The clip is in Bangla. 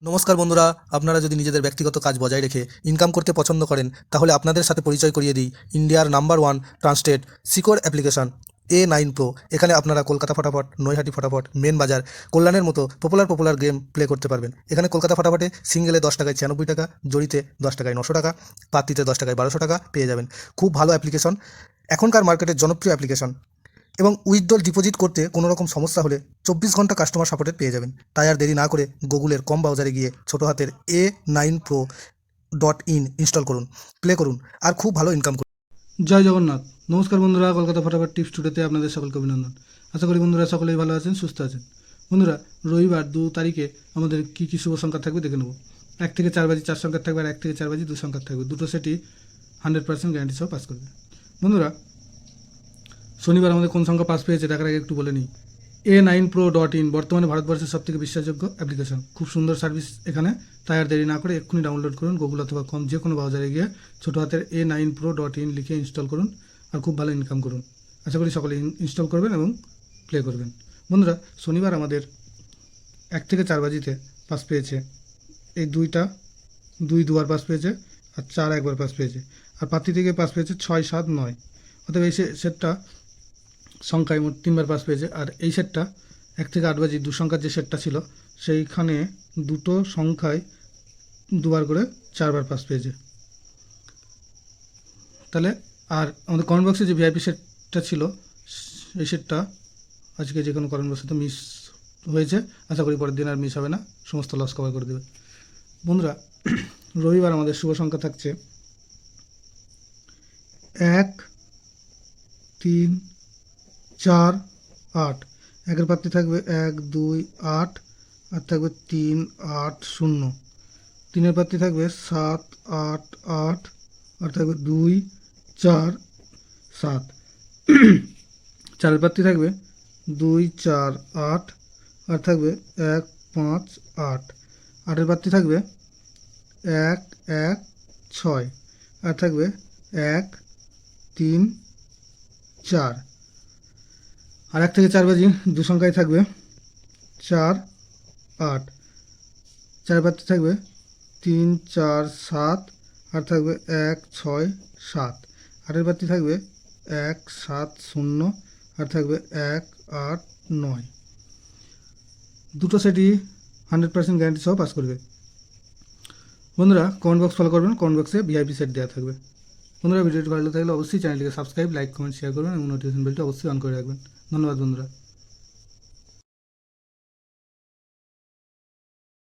নমস্কার বন্ধুরা, আপনারা যদি নিজেদের ব্যক্তিগত কাজ বজায় রেখে ইনকাম করতে পছন্দ করেন তাহলে আপনাদের সাথে পরিচয় করিয়ে দিই ইন্ডিয়ার number one trusted secure application A9 Pro। এখানে আপনারা কলকাতা ফটাফট, নৈহাটি ফটাফট, মেন বাজার, কল্যাণের মতো পপুলার গেম প্লে করতে পারবেন। এখানে কলকাতা ফটাফটে সিঙ্গেলে 10 টাকায় 96 টাকা, জড়িতে 10 টাকায় 900 টাকা, পাত্তিতে 10 টাকায় 1200 টাকা পেয়ে যাবেন। খুব ভালো অ্যাপ্লিকেশন, এখনকার মার্কেটের জনপ্রিয় অ্যাপ্লিকেশন। এবং উইথড্রল ডিপোজিট করতে কোনো রকম সমস্যা হলে 24 ঘন্টা কাস্টমার সাপোর্টের পেয়ে যাবেন। তাই আর দেরি না করে গুগলের কম ব্রাউজারে গিয়ে ছোটো হাতের A9Pro.in ইনস্টল করুন, প্লে করুন আর খুব ভালো ইনকাম করুন। জয় জগন্নাথ। নমস্কার বন্ধুরা, কলকাতা ফটাফট টিপস টুডেতে আপনাদের সকলকে অভিনন্দন। আশা করি বন্ধুরা সকলেই ভালো আছেন, সুস্থ আছেন। বন্ধুরা, রবিবার 2 তারিখে আমাদের কী কী শুভ সংখ্যা থাকবে দেখে নেব। 1 থেকে 4 বাজি 4 সংখ্যা থাকবে আর 1 থেকে 4 বাজি 2 সংখ্যা থাকবে। দুটো সেটই 100% গ্যারান্টি সহ পাস করবে। বন্ধুরা, শনিবার আমাদের কোন সংখ্যা পাস পেয়েছে দেখার আগে একটু বলে নিই। A9Pro.in বর্তমানে ভারতবর্ষের সবথেকে বিশ্বাসযোগ্য অ্যাপ্লিকেশন। খুব সুন্দর সার্ভিস এখানে। তাই আর দেরি না করে এক্ষুনি ডাউনলোড করুন। গুগল অথবা কম যে কোনো ব্রাউজারে গিয়ে ছোটো হাতের A9Pro.in লিখে ইনস্টল করুন আর খুব ভালো ইনকাম করুন। আশা করি সকলে ইনস্টল করবেন এবং প্লে করবেন। বন্ধুরা, শনিবার আমাদের 1 থেকে 4 বাজিতে পাস পেয়েছে এই দুই দুবার পাস পেয়েছে আর 4 একবার পাস পেয়েছে। আর পাত্তি থেকে পাস পেয়েছে 6, 7, 9। অতএব এই সেটটা সংখ্যায় মোট 3বার পাস পেয়েছে। আর এই সেটটা 1 থেকে 8 বাজি 2 সংখ্যার যে সেটটা ছিল সেইখানে দুটো সংখ্যায় 2বার করে 4বার পাস পেয়েছে। তাহলে আর আমাদের কমেন্ট বক্সে যে ভিআইপি সেটটা ছিল এই সেটটা আজকে যে কোনো কারণবশত মিস হয়েছে। আশা করি পরের দিন আর মিস হবে না, সমস্ত লস কভার করে দেবে। বন্ধুরা, রবিবার আমাদের শুভ সংখ্যা থাকছে 1, 3, 4, 8। একের পাত্রে থাকবে 1, 2, 8 আর থাকবে 3, 8, 0। 3-এর পাত্রে থাকবে 7, 8, 8 আর থাকবে 2, 4, 7। 4-এর পাত্রে থাকবে 2, 4, 8 আর থাকবে 1, 5, 8। 8-এর পাত্রে থাকবে 1, 1, 6 আর থাকবে 1, 3, 4। আর 1 থেকে 4 বাজি 2 সংখ্যায় থাকবে 4, 8। 4 পাত্রে থাকবে 3, 4, 7 আর থাকবে 1, 6, 7। 8-এর পাত্রে থাকবে 1, 7, 0 আর থাকবে 1, 8, 9। দুটো সেটই 100% গ্যারান্টি সহ পাস করবে। বন্ধুরা, কমেন্ট বক্স ফলো করবেন, কমেন্ট বক্সে ভিআইপি সেট দেওয়া থাকবে। বন্ধুরা, ভিডিওটি ভালো লাগলে অবশ্যই চ্যানেলটিকে সাবস্ক্রাইব, লাইক, কমেন্ট, শেয়ার করবেন এবং নোটিফিকেশন বেলটি অবশ্যই অন করে রাখবেন। ধন্যবাদ বন্ধুরা।